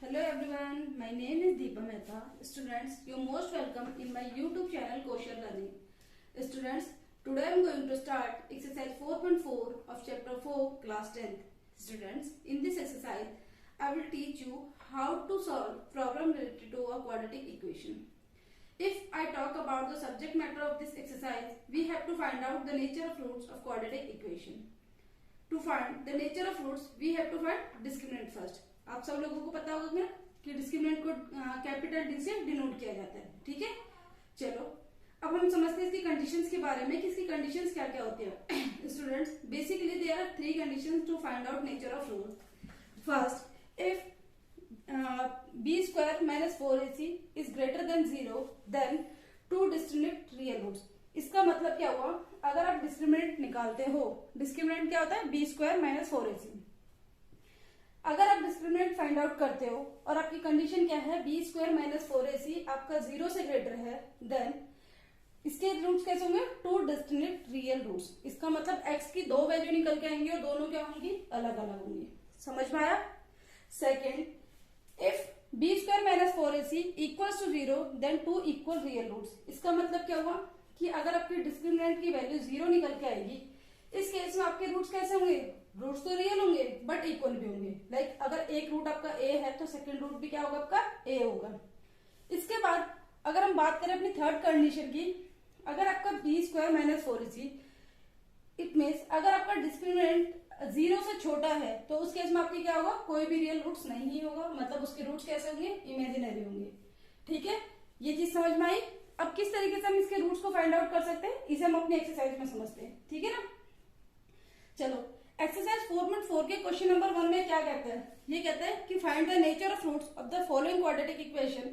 Hello everyone, my name is Deepa Mehta. Students, you're most welcome in my YouTube channel Kosher Learning. Students, today I am going to start exercise 4.4 of chapter 4 class 10th. Students, in this exercise, I will teach you how to solve problem related to a quadratic equation. If I talk about the subject matter of this exercise, we have to find out the nature of roots of quadratic equation. To find the nature of roots, we have to find discriminant first. आप सब लोगों को पता होगा कि discriminant को capital D से denote किया जाता है. ठीक है, चलो अब हम समझते हैं इसकी कंडीशंस के बारे में कि इसकी कंडीशंस क्या क्या होती है. Students, basically there are 3 conditions to find out nature of root. First, if B square minus 4ac is greater than 0 then 2 discriminant real roots. इसका मतलब क्या हुआ, अगर आप डिस्क्रिमिनेंट निकालते हो, डिस्क्रिमिनेंट क्या होता है, बी स्क्वायर माइनस 4ac. अगर आप डिस्क्रिमिनेंट फाइंड आउट करते हो और आपकी कंडीशन क्या है, बी स्क्वायर माइनस 4ac आपका 0 से ग्रेटर है, देन इसके रूट्स कैसे होंगे, 2 डिस्टिंक्ट रियल रूट्स. इसका मतलब x की 2 वैल्यू निकल के आएंगे और दोनों क्या होंगी, अलग अलग होंगी. समझ में आया. Second, if B square minus 4ac equals to 0 then 2 equal real roots. इसका मतलब क्या हुआ कि अगर आपकी डिस्क्रिमिनेंट की वैल्यू 0 निकल के आएगी, इस केस में आपके रूट्स कैसे होंगे, रूट्स तो रियल होंगे बट इक्वल भी होंगे. लाइक अगर एक रूट आपका a है तो सेकंड रूट भी क्या होगा, आपका a होगा. इसके बाद अगर हम बात करें अपनी थर्ड कंडीशन की, अगर आपका B square minus 4ac, it means अगर आपका डिस्क्रिमिनेंट 0 से छोटा है तो उस केस में आपके क्या होगा, कोई भी रियल रूट्स नहीं होगा. मतलब उसके रूट्स कैसे होंगे, इमेजिनरी होंगे. ठीक है, ये चीज समझ में आई. अब किस तरीके से हम इसके रूट्स को फाइंड आउट कर सकते हैं, इसे हम अपनी एक्सरसाइज में समझते हैं. ठीक है ना. चलो, एक्सरसाइज 4.4 के क्वेश्चन नंबर 1 में क्या कहता है, ये कहता है कि find the nature of roots of the following quadratic equation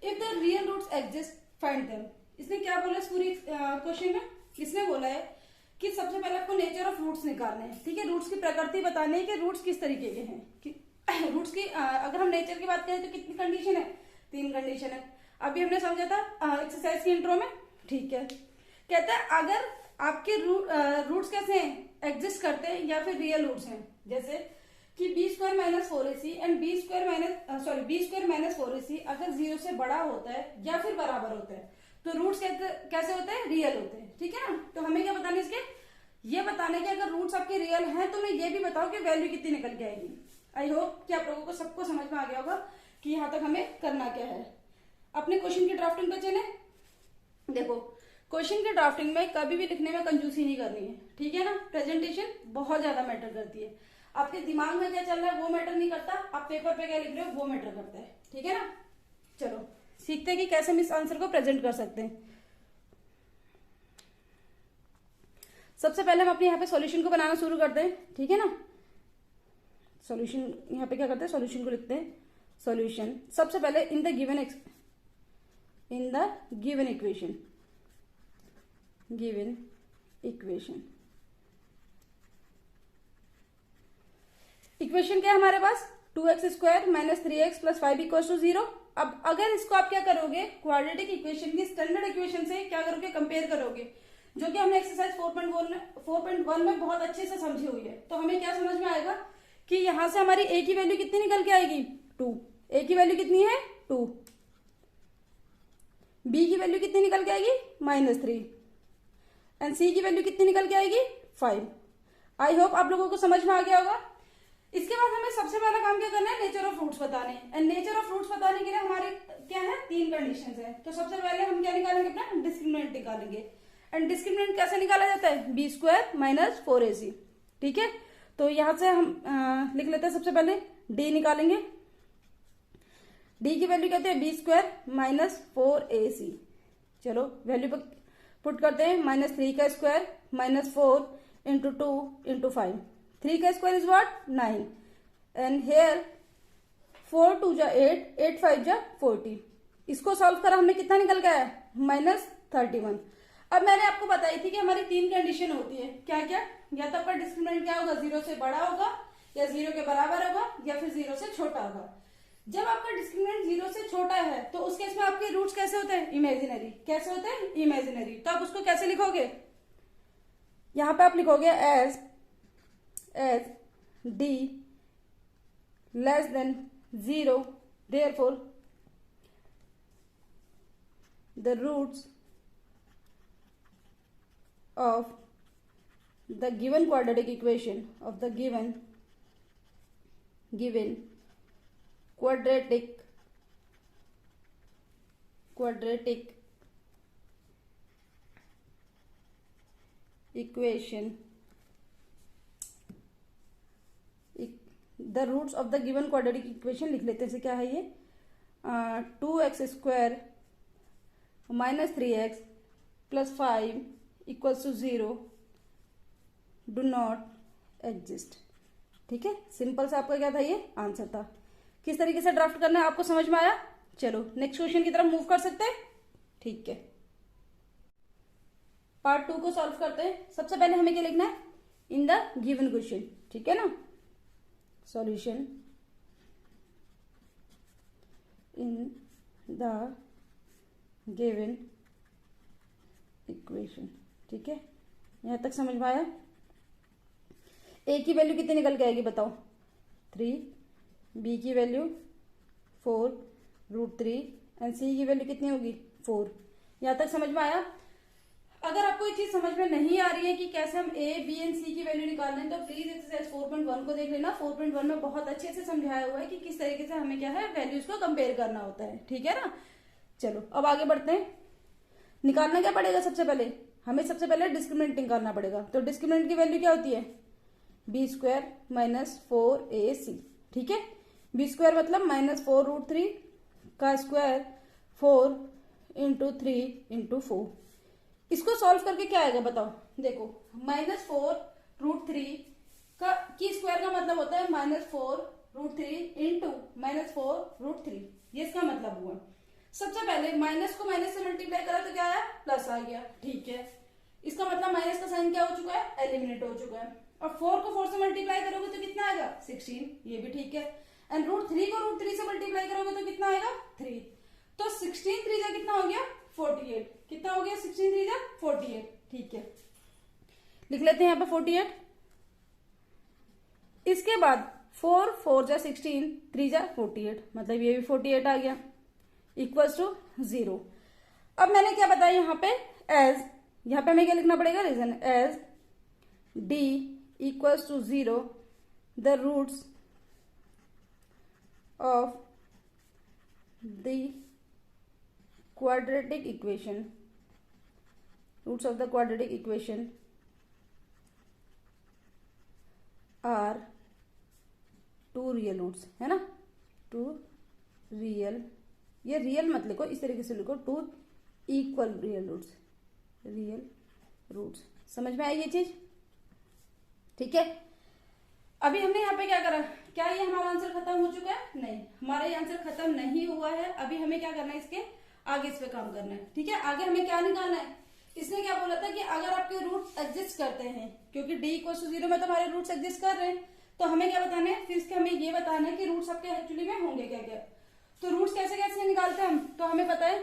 if the real roots exist find them. इसने क्या बोला इस पूरी क्वेश्चन में, इसने बोला है कि सबसे पहले आपको नेचर ऑफ रूट्स निकालने हैं. ठीक है, रूट्स की प्रकृति बताने है कि रूट्स किस तरीके के हैं. कि रूट्स की अगर हम नेचर की बात करें तो कितनी कंडीशन है, 3 कंडीशन है. अभी हमने समझा था एक्सरसाइज की इंट्रो में. ठीक है, कहता है अगर आपके रूट्स कैसे हैं, एग्जिस्ट करते हैं या फिर रियल रूट्स हैं. जैसे कि B square minus 4ac and B square minus 4ac अगर 0 से बड़ा होता है या फिर बराबर होता है तो रूट्स कैसे होते हैं, रियल होते हैं. ठीक है ना. तो हमें क्या बताना है इसके, ये बताने के अगर रूट्स आपके रियल हैं तो मैं ये भी बताओ कि वैल्यू कितनी निकल के आएगी. आई होप कि आप लोगों को सबको समझ में आ गया होगा कि यहाँ तक हमें करना क्या है. अपने क्वेश्चन की ड्राफ्टिंग पे चले. देखो, क्वेश्चन के ड्राफ्टिंग में कभी भी लिखने में कंजूसी नहीं करनी है. ठीक है ना. प्रेजेंटेशन बहुत ज्यादा मैटर करती है. आपके दिमाग में क्या चल रहा है वो मैटर नहीं करता, आप पेपर पे क्या लिख रहे हो वो मैटर करता है. ठीक है ना. चलो सीखते हैं कि कैसे हम इस आंसर को प्रेजेंट कर सकते हैं. सबसे पहले हम अपने यहाँ पे सॉल्यूशन को बनाना शुरू करते हैं. ठीक है ना. सॉल्यूशन यहाँ पे क्या करते हैं, सॉल्यूशन को लिखते हैं. सॉल्यूशन सबसे पहले इन द गिवन इक्वेशन क्या है हमारे पास, 2x square minus 3x plus 5 equals to 0. अब अगर इसको आप क्या करोगे, क्वाड्रेटिक इक्वेशन की स्टैंडर्ड इक्वेशन से क्या करोगे, कंपेयर करोगे, जो कि हमने एक्सरसाइज 4.1 में बहुत अच्छे से समझी हुई है. तो हमें क्या समझ में आएगा कि यहां से हमारी a की वैल्यू कितनी निकल के आएगी, 2. a की वैल्यू कितनी है, 2. b की वैल्यू कितनी निकल के आएगी, -3. एंड c की वैल्यू कितनी निकल के आएगी, 5. आई होप आप लोगों को समझ में आ गया होगा. इसके बाद हमें सबसे पहला काम क्या करना है, नेचर ऑफ रूट्स बताने. एंड नेचर ऑफ रूट्स बताने के लिए हमारे क्या है, 3 कंडीशंस है. तो सबसे पहले हम क्या निकालेंगे, अपना डिस्क्रिमिनेंट निकालेंगे. एंड डिस्क्रिमिनेंट कैसे निकाला जाता है, बी स्क्वायर माइनस 4ac. ठीक है, तो यहां से हम लिख लेते हैं. सबसे पहले डी निकालेंगे. डी की वैल्यू कहते हैं बी स्क्वायर माइनस 4ac. चलो वैल्यू पर पुट करते हैं. -3 का स्क्वायर माइनस 4 इंटू 2 इंटू 5. 3 का square is what, 9. And here 4 2 जा 8, 8 5 जा 40. इसको सॉल्व करा हमने कितना निकल गया है, -31. अब मैंने आपको बताई थी कि हमारी 3 कंडीशन होती है. क्या क्या, या तो आपका डिस्क्रिमिनेंट क्या होगा, 0 से बड़ा होगा या 0 के बराबर होगा या फिर 0 से छोटा होगा. जब आपका डिस्क्रिमिनेंट 0 से छोटा है तो उस केस में आपके रूट्स कैसे होते हैं, इमेजिनरी. कैसे होते हैं, इमेजिनरी. तो आप उसको कैसे लिखोगे, यहां पे आप लिखोगे as D less than 0 therefore the roots of the given quadratic equation of the given quadratic equation, the roots of the given quadratic equation लिख लेते हैं। क्या है ये? 2x² - 3x + 5 = 0 do not exist. ठीक है, सिंपल सा आपका क्या था, ये आंसर था। किस तरीके से ड्राफ्ट करना है आपको समझ में आया? चलो नेक्स्ट क्वेश्चन की तरफ मूव कर सकते हैं। ठीक है, पार्ट 2 को सॉल्व करते हैं। सबसे पहले हमें क्या लिखना है? In the given question. ठीक है ना, solution in the given equation. ठीक है, यहां तक समझ में आया? ए की वैल्यू कितनी निकल के आएगी बताओ? 3, बी की वैल्यू 4√3 एंड सी की वैल्यू कितनी होगी? 4। यहां तक समझ में आया? अगर आपको ये चीज समझ में नहीं आ रही है कि कैसे हम ए, बी एंड सी की वैल्यू निकालना है, तो प्लीज एक्सरसाइज 4.1 को देख लेना। 4.1 में बहुत अच्छे से समझाया हुआ है कि किस तरीके से हमें क्या है, वैल्यूज को कंपेयर करना होता है। ठीक है ना, चलो अब आगे बढ़ते हैं। निकालना क्या पड़ेगा? सबसे पहले हमें डिस्क्रिमिनेंट निकालना पड़ेगा। तो डिस्क्रिमिनेंट की वैल्यू क्या होती है? b² - 4ac। ठीक है, b² मतलब -4√3 का स्क्वायर 4 × 3 × 4। इसको सॉल्व करके क्या आएगा बताओ? देखो, -4√3 की स्क्वायर का मतलब होता है -4√3 × -4√3। ये इसका मतलब हुआ। सबसे पहले माइनस को माइनस से मल्टीप्लाई करा तो क्या आया? प्लस आ गया। ठीक है, इसका मतलब माइनस का साइन क्या हो चुका है? एलिमिनेट हो चुका है। और 4 को 4 से मल्टीप्लाई करोगे तो कितना आएगा? 16। ये भी ठीक है। एंड √3 को √3 से मल्टीप्लाई करोगे तो कितना आएगा? 3। तो 16 3 जा कितना हो गया? 48। कितना हो गया? 16 3 जा 48। ठीक है, लिख लेते हैं यहाँ पे 48। इसके बाद 4 4 जा 16 3 जा 48, मतलब ये भी 48 आ गया, इक्वल्स टू 0। अब मैंने क्या बताया यहाँ पे? एज, यहाँ पे हमें क्या लिखना पड़ेगा? Reason as d equals to 0, the roots of the quadratic equation, are 2 real roots, है ना? 2 real, ये रियल मत लिखो, इस तरीके से लिखो 2 इक्वल रियल रूट्स। समझ में आई ये चीज? ठीक है, अभी हमने यहाँ पे क्या करा? क्या ये हमारा आंसर खत्म हो चुका है? नहीं, हमारा ये आंसर खत्म नहीं हुआ है। अभी हमें क्या करना है? इसके आगे इस पे काम करना है। ठीक है, आगे हमें क्या निकालना है? इसने क्या बोला था कि अगर आपके रूट्स एग्जिस्ट करते हैं, क्योंकि d = 0 में तो हमारे रूट्स एग्जिस्ट कर रहे हैं, तो हमें क्या बताना है? फिर इसके हमें ये बताना है कि रूट्स आपके एक्चुअली में होंगे क्या क्या। तो रूट्स कैसे कैसे निकालते हैं हम, तो हमें पता है,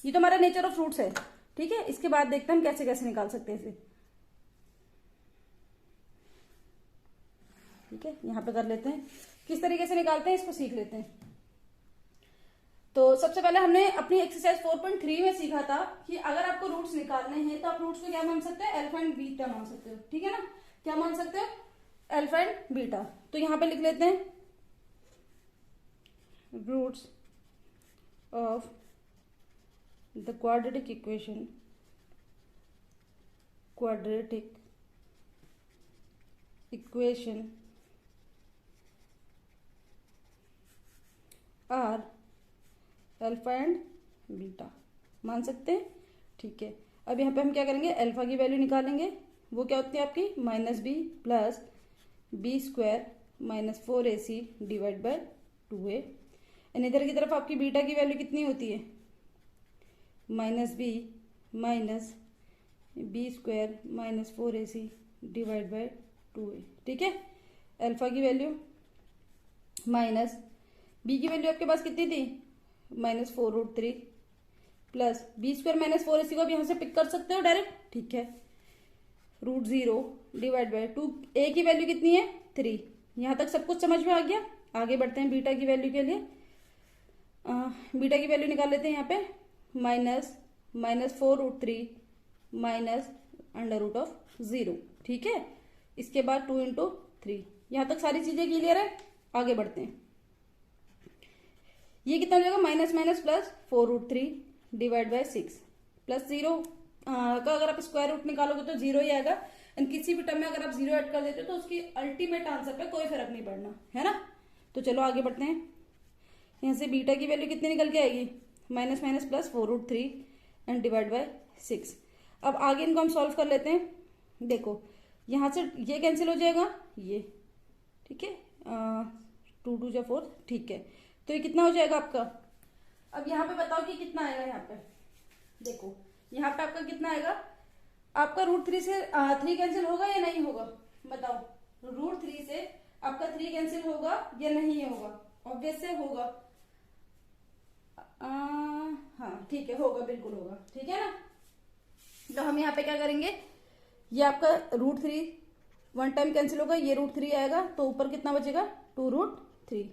ये तो हमारा नेचर ऑफ रूट्स है। ठीक है, इसके बाद देखते हैं हम कैसे कैसे निकाल सकते हैं इसे। ठीक है, यहां पे कर लेते हैं, किस तरीके से निकालते हैं इसको सीख लेते हैं। तो सबसे पहले हमने अपनी एक्सरसाइज 4.3 में सीखा था कि अगर आपको रूट्स निकालने हैं तो आप रूट्स को क्या मान सकते हैं? अल्फा एंड बीटा मान सकते हो। ठीक है ना, क्या मान सकते हो? Alpha and beta. तो यहां पे लिख लेते हैं roots of the quadratic equation are alpha and beta मान सकते हैं। ठीक है, अब यहाँ पे हम क्या करेंगे? अल्फा की वैल्यू निकालेंगे। वो क्या होती है आपकी? -b + b² - 4ac / 2a। And इधर की तरफ आपकी बीटा की वैल्यू कितनी होती है? -b - b² - 4ac / 2a। ठीक है, अल्फा की वैल्यू माइनस बी की वैल्यू आपके पास कितनी थी? -4√3 प्लस b² - 4ac को भी यहां से पिक कर सकते हो डायरेक्ट। ठीक है, √0 / 2। ए की वैल्यू कितनी है? 3। यहां तक सब कुछ समझ में आ गया। आगे बढ़ते हैं बीटा की वैल्यू के लिए। बीटा की वैल्यू निकाल लेते हैं यहाँ पे, -4√3 माइनस √0, ठीक है। इसके बाद 2 × 3। यहाँ तक सारी चीजें क्लियर है, आगे बढ़ते हैं। ये कितना हो जाएगा, minus minus plus 4√3 divide by 6 plus 0 का अगर आप स्क्वायर रूट निकालोगे तो 0 ही आएगा। एंड किसी भी टर्म में अगर आप 0 ऐड कर देते हो तो उसकी अल्टीमेट आंसर पे कोई फर्क नहीं पड़ना है ना। तो चलो आगे बढ़ते हैं। यहाँ से बीटा की वैल्यू कितनी निकल के आएगी, minus minus plus 4√3 and divide by 6। अब आगे इनको हम सॉल्व कर लेते हैं। देखो यहाँ से ये कैंसिल हो जाएगा, ये ठीक है, 2 × 2 = 4, ठीक है। तो ये कितना हो जाएगा आपका। अब यहाँ पे बताओ कि कितना आएगा। यहाँ पे देखो, यहाँ पे आपका कितना आएगा, आपका √3 से 3 कैंसिल होगा या नहीं होगा, बताओ। √3 से आपका 3 कैंसिल होगा या नहीं होगा, ऑब्वियस से होगा। हाँ ठीक है, होगा, बिल्कुल होगा, ठीक है ना। तो हम यहाँ पे क्या करेंगे, ये आपका √3 1 टाइम कैंसिल होगा, ये √3 आएगा, तो ऊपर कितना बचेगा, 2√3।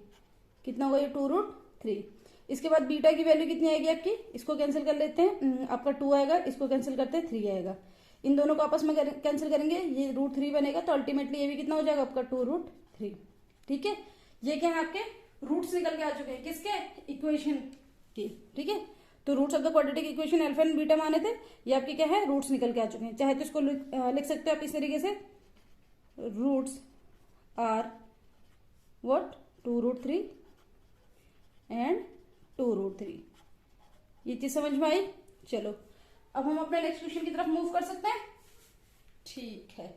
कितना होगा ये, 2√3। इसके बाद बीटा की वैल्यू कितनी आएगी आपकी, इसको कैंसिल कर लेते हैं, आपका 2 आएगा, इसको कैंसिल करते हैं 3 आएगा। इन दोनों को आपस में कैंसिल करेंगे, ये √3 बनेगा, तो अल्टीमेटली ये भी कितना हो जाएगा आपका, 2√3, ठीक है। ये क्या है, आपके रूट्स निकल के आ चुके हैं, किसके, इक्वेशन की, ठीक है। तो roots of the quadratic equation alpha and beta माने थे, ये आपके क्या है, रूट्स निकल के आ चुके हैं। चाहे तो इसको लिख सकते हो आप इस तरीके से, रूट्स आर व्हाट, 2√3 एंड 2√3। ये चीज समझ में आई। चलो अब हम अपने नेक्स्ट क्वेश्चन की तरफ मूव कर सकते हैं, ठीक है।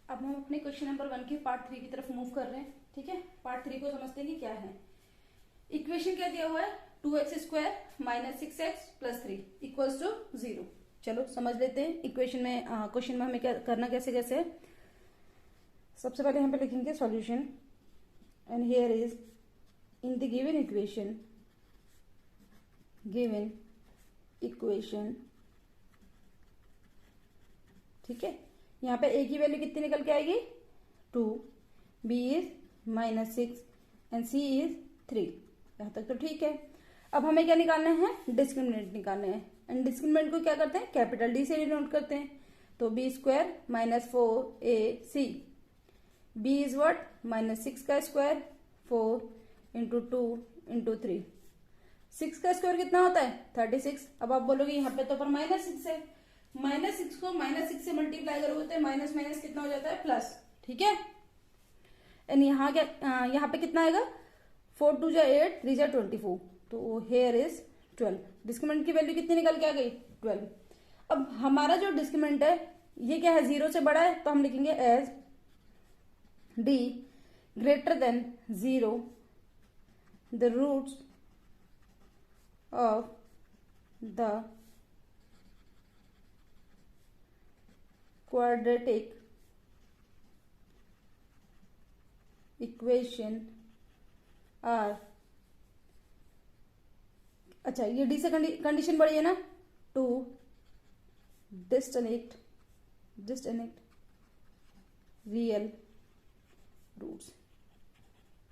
अब हम अपने क्वेश्चन नंबर 1 के पार्ट 3 की तरफ मूव कर रहे हैं, ठीक है। पार्ट 3 को समझते हैं कि क्या है। इक्वेशन क्या दिया हुआ है, 2x² - 6x + 3 = 0। चलो समझ लेते हैं इक्वेशन में, क्वेश्चन में हमें क्या करना, कैसे कैसे है। सबसे पहले यहाँ पे लिखेंगे solution, and here is in the given equation, ठीक है। यहाँ पे a की वैल्यू कितनी निकल के आएगी, 2, b is -6 and c is 3। यहाँ तक तो ठीक है। अब हमें क्या निकालना है, डिस्क्रिमिनेंट निकालना है। एंड डिस्क्रिमिनेंट को क्या करते हैं, कैपिटल D से डिनोट करते हैं। तो b² - 4ac, b is what, -6 का स्क्वायर, 4 × 2 × 3। 6 का स्क्वायर कितना होता है, 36। अब आप बोलोगे यहाँ पे तो पर -6 है, -6 को -6 से मल्टीप्लाई करोगे तो माइनस माइनस कितना हो जाता है, प्लस, ठीक है। एंड यहाँ क्या, यहाँ पे कितना आएगा, 4 × 2 = 8, 3 × 24, तो हेयर इज 12। डिस्क्रिमिनेंट की वैल्यू कितनी निकल के आ गई, 12। अब हमारा जो डिस्क्रिमिनेंट है ये क्या है, 0 से बड़ा है, तो हम लिखेंगे as d > 0 the roots of the quadratic equation are. अच्छा, ये डी से कंडीशन बढ़ी है ना, two distinct real roots,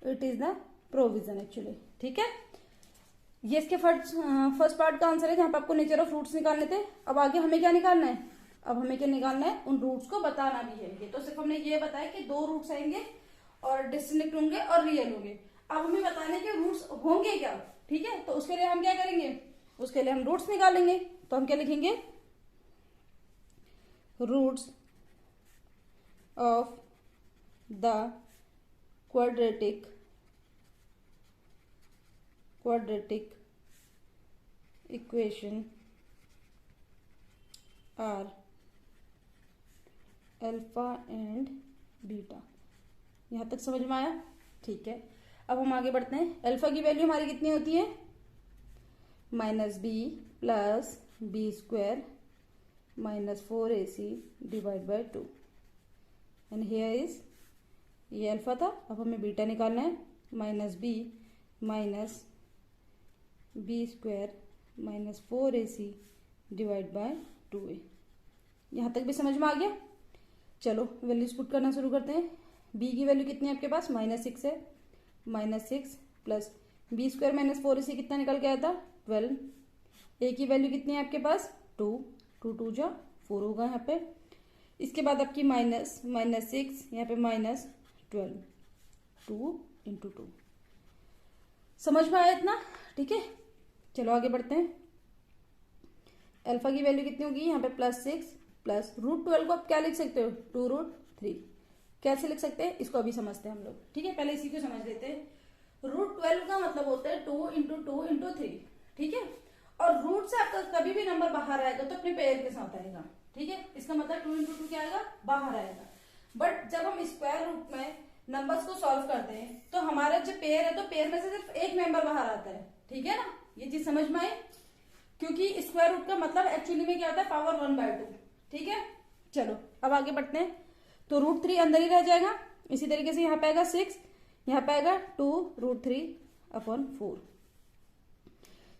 it is the provision actually, ठीक है। ये इसके फर्स्ट पार्ट का आंसर है, जहां पे आपको नेचर ऑफ रूट्स निकालने थे। अब आगे हमें क्या निकालना है, अब हमें क्या निकालना है, उन रूट्स को बताना भी है। ये तो सिर्फ हमने ये बताया कि 2 रूट्स आएंगे और डिस्टिंक्ट होंगे और रियल होंगे। अब हमें बताने के रूट्स होंगे क्या, ठीक है। तो उसके लिए हम क्या करेंगे, उसके लिए हम रूट्स निकालेंगे। तो हम क्या लिखेंगे, roots of the quadratic equation are alpha and beta. यहां तक समझ में आया, ठीक है। अब हम आगे बढ़ते हैं। अल्फा की वैल्यू हमारी कितनी होती है, -b + b² - 4ac / 2। And here is, ये अल्फा था, अब हमें बीटा निकालना है, -b - b² - 4ac / 2a। यहां तक भी समझ में आ गया। चलो वैल्यूज पुट करना शुरू करते हैं। b की वैल्यू कितनी है आपके पास, -6 है, -6 प्लस b² माइनस 4ac कितना निकल के आया था 12। a की वैल्यू कितनी है आपके पास 2, 2 2 जा 4 होगा यहाँ पे। इसके बाद आपकी -6 यहाँ पे -12, 2 × 2। समझ में आया इतना? ठीक है, चलो आगे बढ़ते हैं। अल्फा की वैल्यू कितनी होगी यहाँ पे +6 प्लस √12 को आप क्या लिख सकते हो 2√3। कैसे लिख सकते हैं इसको अभी समझते हैं हम लोग। ठीक है, पहले इसी को समझ लेते हैं। √12 का मतलब होता है 2 × 2 × 3। ठीक है, और रूट से आपका कभी भी नंबर बाहर आएगा तो अपने पेयर के साथ आएगा। ठीक है, इसका मतलब 2 × 2 क्या आएगा बाहर आएगा। बट जब हम स्क्वायर रूट में नंबर्स को सॉल्व करते हैं तो हमारा जो पेयर है तो पेयर में से सिर्फ एक मेंबर बाहर आता है। ठीक है ना, ये चीज समझ में आई? क्योंकि स्क्वायर रूट का मतलब एक्चुअली में क्या होता है पावर 1/2। ठीक है, चलो अब आगे बढ़ते हैं। तो √3 अंदर ही रह जाएगा। इसी तरीके से यहाँ पे आएगा 6, यहाँ पे आएगा 2√3/4।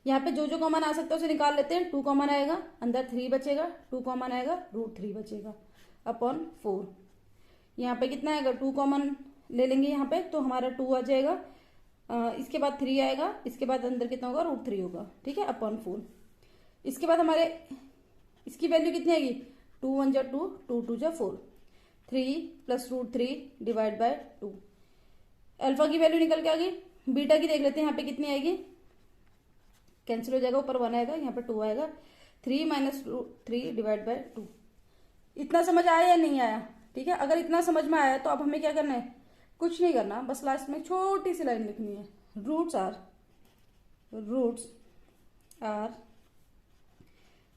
यहाँ पे जो जो कॉमन आ सकता है उसे निकाल लेते हैं। 2 कॉमन आएगा, अंदर 3 बचेगा, 2 कॉमन आएगा, √3 बचेगा अपॉन 4। यहाँ पे कितना आएगा 2 कॉमन ले लेंगे यहाँ पे तो हमारा 2 आ जाएगा। इसके बाद 3 आएगा, इसके बाद अंदर कितना होगा √3 होगा। ठीक है, अपॉन 4। इसके बाद हमारे इसकी वैल्यू कितनी आएगी 2 1 जा 2, 2 2 जा 4, 3 प्लस √3 डिवाइड बाय 2। अल्फा की वैल्यू निकल के आ गई। बीटा की देख लेते हैं यहाँ पे कितनी आएगी, कैंसिल हो जाएगा, ऊपर 1 आएगा, यहाँ पे 2 आएगा। 3 माइनस √3 डिवाइड बाय 2। इतना समझ आया या नहीं आया? ठीक है, अगर इतना समझ में आया तो अब हमें क्या करना है, कुछ नहीं करना, बस लास्ट में छोटी सी लाइन लिखनी है। Roots are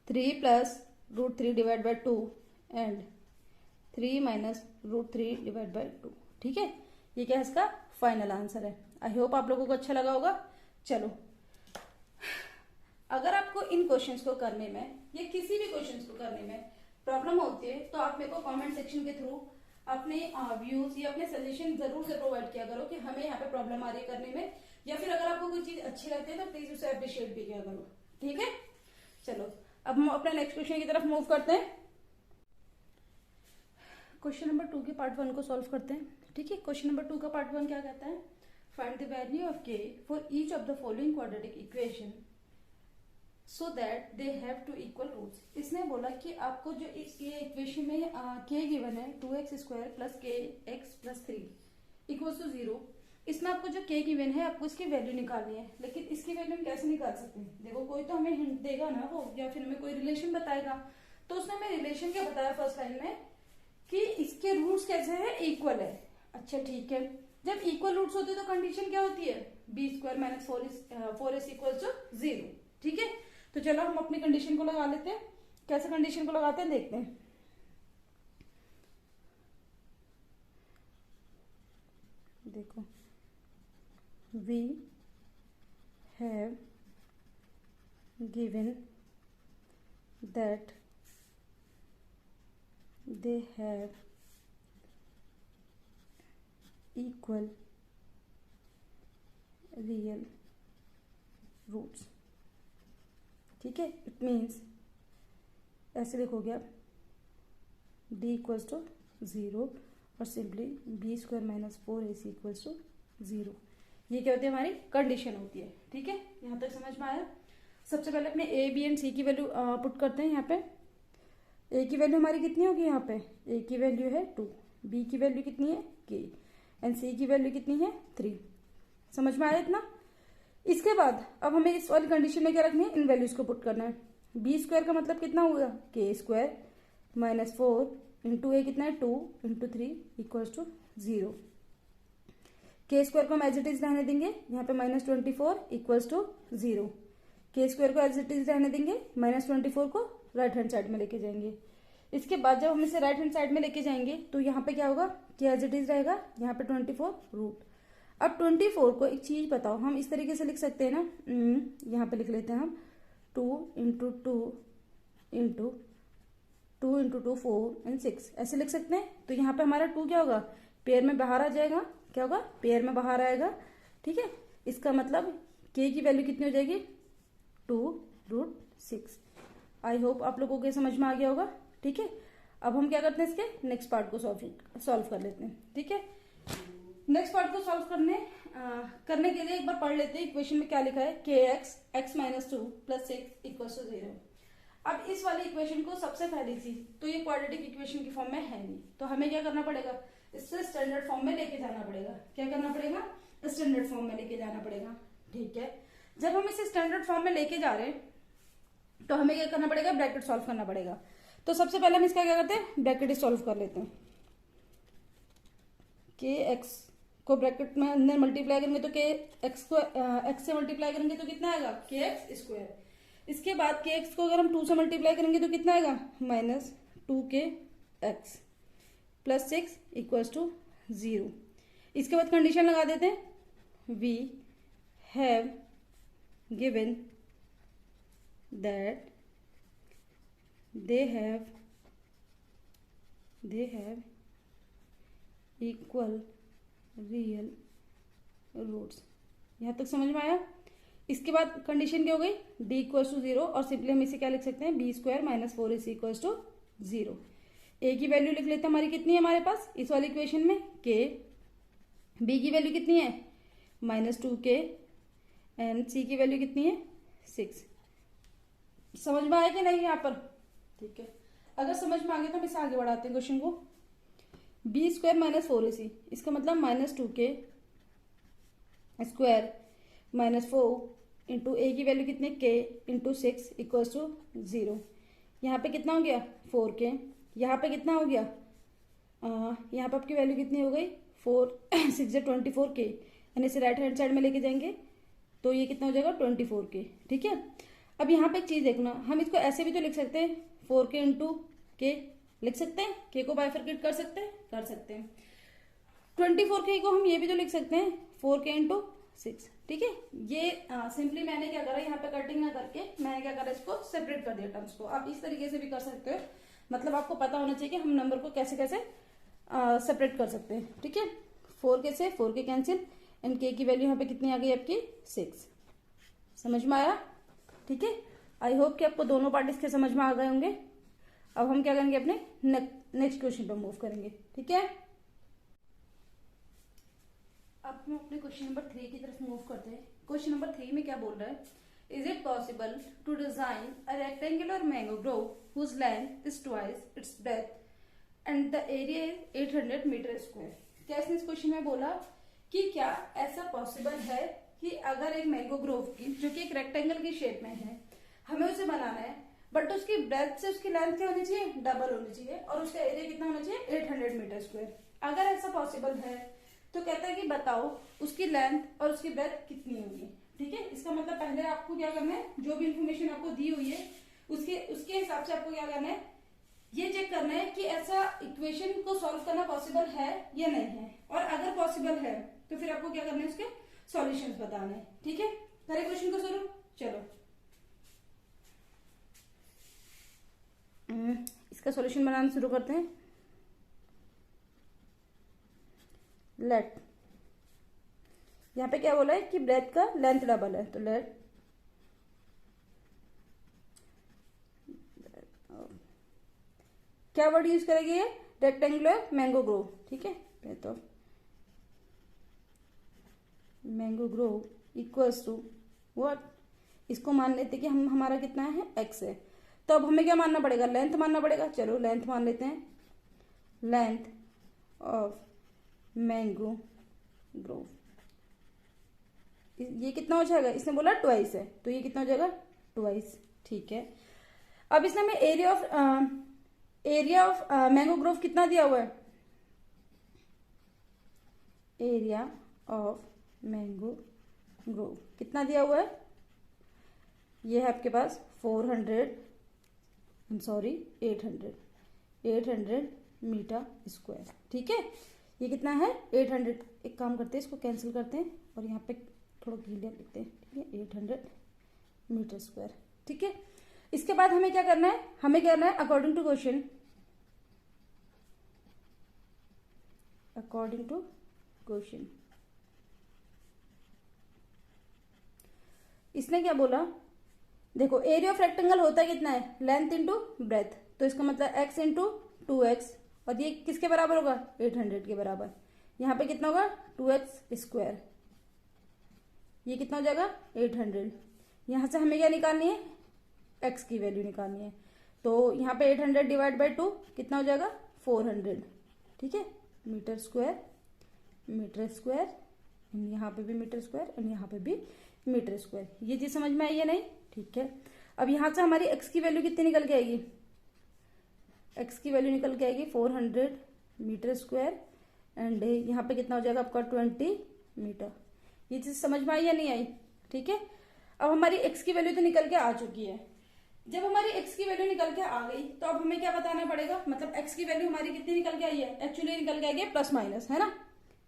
3 plus √3 divide by 2 and 3 minus √3 divide by 2। ठीक है, ये क्या है इसका फाइनल आंसर है। आई होप आप लोगों को अच्छा लगा होगा। चलो, अगर आपको इन क्वेश्चंस को करने में या किसी भी क्वेश्चंस को करने में प्रॉब्लम होती है तो आप मेरे को कमेंट सेक्शन के थ्रू अपने व्यूज या अपने सजेशन जरूर से प्रोवाइड किया करो कि हमें यहाँ पे प्रॉब्लम आ रही है करने में, या फिर अगर आपको कोई चीज अच्छी लगती है तो प्लीज उसे अप्रिशिएट भी किया करो। ठीक है, चलो अब हम अपने नेक्स्ट क्वेश्चन की तरफ मूव करते हैं। क्वेश्चन नंबर 2 के पार्ट 1 को सॉल्व करते हैं। ठीक है, क्वेश्चन नंबर 2 का पार्ट 1 क्या कहता है, find the value of k for each of the following quadratic equation so that they have two equal roots. इसने बोला कि आपको जो ये इक्वेशन में k गिवन है 2x² plus kx plus 3 equals to 0, इसमें आपको जो k गिवन है आपको इसकी वैल्यू निकालनी है। लेकिन इसकी वैल्यू हम कैसे निकाल सकते हैं, देखो कोई तो हमें हिंट देगा ना वो, या फिर हमें कोई रिलेशन बताएगा। तो उसने हमें रिलेशन क्या बताया फर्स्ट लाइन में कि इसके रूट्स कैसे है इक्वल है। अच्छा ठीक है, जब इक्वल रूट्स होते हैं तो कंडीशन क्या होती है b² minus 4ac equals to 0। ठीक है, तो चलो हम अपनी कंडीशन को लगा लेते हैं। कैसे कंडीशन को लगाते हैं देखते हैं। देखो, we have given that they have equal real roots। ठीक है, इट मीन्स ऐसे लिखोगे आप d इक्वल्स टू 0 और simply b² minus 4ac equals to 0। ये क्या होती है हमारी कंडीशन होती है। ठीक है, यहाँ तक समझ में आया। सबसे पहले अपने a b एंड c की वैल्यू पुट करते हैं। यहाँ पे a की वैल्यू हमारी कितनी होगी, यहाँ पे a की वैल्यू है 2, b की वैल्यू कितनी है k एंड c की वैल्यू कितनी है 3। समझ में आया इतना? इसके बाद अब हमें इस वाली कंडीशन में क्या रखनी है, इन वैल्यूज को पुट करना है। b² का मतलब कितना होगा k² माइनस 4 इंटू a कितना है 2 इंटू 3 इक्वल्स टू 0। k² को हम एज इट इज रहने देंगे, यहाँ पे -24 इक्वल्स टू 0। k² को एज इट इज रहने देंगे, -24 को राइट हैंड साइड में लेके जाएंगे। इसके बाद जब हम इसे राइट हैंड साइड में लेके जाएंगे तो यहाँ पे क्या होगा कि एज इट इज रहेगा, यहाँ पे 24 रूट। अब 24 को एक चीज बताओ, हम इस तरीके से लिख सकते हैं ना, यहाँ पे लिख लेते हैं हम 2 इंटू 2 इंटू 2 इंटू 2 4 एंड 6 ऐसे लिख सकते हैं। तो यहाँ पे हमारा 2 क्या होगा पेयर में बाहर आ जाएगा, क्या होगा पेयर में बाहर आएगा। ठीक है, इसका मतलब k की वैल्यू कितनी हो जाएगी 2√6। आई होप आप लोगों को समझ में आ गया होगा। ठीक है, अब हम क्या करते हैं इसके नेक्स्ट पार्ट को सॉल्व कर लेते हैं। ठीक है, नेक्स्ट पार्ट को सॉल्व करने के लिए एक बार पढ़ लेते हैं इक्वेशन में क्या लिखा है, k x x minus 2 plus 6 equal to 0। अब इस वाली इक्वेशन को सबसे पहली चीज तो ये क्वाड्रेटिक इक्वेशन की फॉर्म में है नहीं, तो हमें क्या करना पड़ेगा, इससे स्टैंडर्ड फॉर्म में लेके जाना पड़ेगा। क्या करना पड़ेगा, स्टैंडर्ड फॉर्म में लेके जाना पड़ेगा। ठीक है, जब हम इसे स्टैंडर्ड फॉर्म में लेके जा रहे हैं तो हमें क्या करना पड़ेगा, ब्रैकेट सॉल्व करना पड़ेगा। तो सबसे पहले हम इसका क्या करते हैं, ब्रैकेट सॉल्व कर लेते हैं। के एक्स को ब्रैकेट में अंदर मल्टीप्लाई करेंगे तो के एक्स को एक्स से मल्टीप्लाई करेंगे तो कितना आएगा, के एक्स स्क्वायर। इसके बाद के एक्स को अगर हम 2 से मल्टीप्लाई करेंगे तो कितना आएगा, माइनस 2 के एक्स प्लस 6 इक्वल्स टू 0। इसके बाद कंडीशन लगा देते हैं, we have given that they have equal real roots। यहां तक समझ में आया। इसके बाद कंडीशन क्या हो गई, d इक्वल्स टू 0 और सिंपली हम इसे क्या लिख सकते हैं, b square minus 4ac equals to 0। a की वैल्यू लिख लेते हैं, हमारी कितनी है हमारे पास इस वाली इक्वेशन में, k। b की वैल्यू कितनी है, माइनस 2k एंड c की वैल्यू कितनी है, 6। समझ में आया कि नहीं यहाँ पर, ठीक है। अगर समझ में आ गया तो हम इसे आगे बढ़ाते हैं क्वेश्चन को। बी स्क्वायर माइनस 4ac, इसका मतलब minus 2k square minus 4 into A की वैल्यू कितनी, k इंटू 6 इक्वल्स टू 0। यहाँ पे कितना हो गया, 4k। यहाँ पे कितना हो गया, यहाँ पे आपकी वैल्यू कितनी हो गई, 4 6 24k, यानी इसे राइट हैंड साइड में लेके जाएंगे तो ये कितना हो जाएगा, 24k। ठीक है, अब यहाँ पे एक चीज देखना, हम इसको ऐसे भी तो लिख सकते हैं, 4k इंटू के लिख सकते हैं, के को बाइफरकेट कर सकते हैं। 24k को हम ये भी तो लिख सकते हैं, 4k इंटू 6। ठीक है, ये सिंपली मैंने क्या करा, यहाँ पे कटिंग ना करके मैंने क्या करा, इसको सेपरेट कर दिया टर्म्स को। आप इस तरीके से भी कर सकते हो, मतलब आपको पता होना चाहिए कि हम नंबर को कैसे कैसे सेपरेट कर सकते हैं। ठीक है, 4k से 4k कैंसिल एंड के की वैल्यू यहाँ पे कितनी आ गई आपकी, 6। समझ में आया, ठीक है। आई होप कि आपको दोनों पार्ट इसके समझ में आ गए होंगे। अब हम क्या करेंगे, अपने नेक्स्ट क्वेश्चन पर मूव करेंगे। ठीक है, अब हम अपने क्वेश्चन नंबर 3 की तरफ मूव करते हैं। क्वेश्चन नंबर 3 में क्या बोल रहा है, is it possible to design a rectangular mango grove whose length is twice its breadth and the area is 800 metre square. क्या इसने इस क्वेश्चन में बोला कि क्या ऐसा पॉसिबल है कि अगर एक मैंगो ग्रोव की, जो कि एक रेक्टेंगल की शेप में है, हमें उसे बनाना है, बट उसकी ब्रेथ से उसकी लेंथ क्या होनी चाहिए, डबल होनी चाहिए, और उसका एरिया कितना होना चाहिए, 800 मीटर स्क्वायर। अगर ऐसा पॉसिबल है तो कहता है कि बताओ उसकी लेंथ और उसकी ब्रेथ कितनी होगी। ठीक है, इसका मतलब पहले आपको क्या करना है, जो भी इंफॉर्मेशन आपको दी हुई है उसके हिसाब से आपको क्या करना है, ये चेक करना है कि ऐसा इक्वेशन को सॉल्व करना पॉसिबल है या नहीं है, और अगर पॉसिबल है तो फिर आपको क्या करना है, उसके सॉल्यूशंस बताने हैं। ठीक है, सारे क्वेश्चन को शुरू, चलो इसका सॉल्यूशन बनाना शुरू करते हैं। लेट, यहाँ पे क्या बोला है कि ब्रेथ का लेंथ डबल है, तो लेट क्या वर्ड यूज करेगी, ये रेक्टेंगुलर मैंगो ग्रोव। ठीक है, तो mango grove equals to what, इसको मान लेते कि हमारा कितना है, x है। तो अब हमें क्या मानना पड़ेगा, लेंथ मानना पड़ेगा। चलो लेंथ मान लेते हैं, लेंथ ऑफ मैंगो ग्रोव, ये कितना हो जाएगा, इसने बोला ट्वाइस है, तो ये कितना हो जाएगा, ट्वाइस। ठीक है, अब इसने हमें एरिया ऑफ मैंगो ग्रोव कितना दिया हुआ है, एरिया ऑफ मैंगो ग्रोव कितना दिया हुआ है, ये है आपके पास 800 मीटर स्क्वायर। ठीक है, ये कितना है, 800। एक काम करते हैं, इसको कैंसिल करते हैं और यहाँ पे थोड़ा क्लियर लिखते हैं। ठीक है, 800 मीटर स्क्वायर। ठीक है, इसके बाद हमें क्या करना है, हमें क्या करना है, अकॉर्डिंग टू क्वेश्चन इसने क्या बोला, देखो एरिया ऑफ रेक्टेंगल होता है कितना है, लेंथ इंटू ब्रेथ, तो इसका मतलब x इंटू 2x, और ये किसके बराबर होगा, 800 के बराबर। यहाँ पे कितना होगा 2x², ये कितना हो जाएगा 800। यहाँ से हमें क्या निकालनी है, x की वैल्यू निकालनी है। तो यहाँ पे 800 डिवाइड बाई 2 कितना हो जाएगा 400, ठीक है, मीटर स्क्वायर, यहाँ पे भी मीटर स्क्वायर और यहाँ पे भी मीटर स्क्वायर। ये चीज समझ में आई है नहीं, ठीक है। अब यहाँ से हमारी x की वैल्यू कितनी निकल के आएगी, x की वैल्यू निकल के आएगी 400 मीटर स्क्वायर एंड यहाँ पे कितना हो जाएगा आपका 20 मीटर। ये चीज समझ में आई या नहीं आई, ठीक है। अब हमारी x की वैल्यू तो निकल के आ चुकी है। जब हमारी x की वैल्यू निकल के आ गई तो अब हमें क्या बताना पड़ेगा, मतलब x की वैल्यू हमारी कितनी निकल के आई है, एक्चुअली निकल के आई है प्लस माइनस, है ना,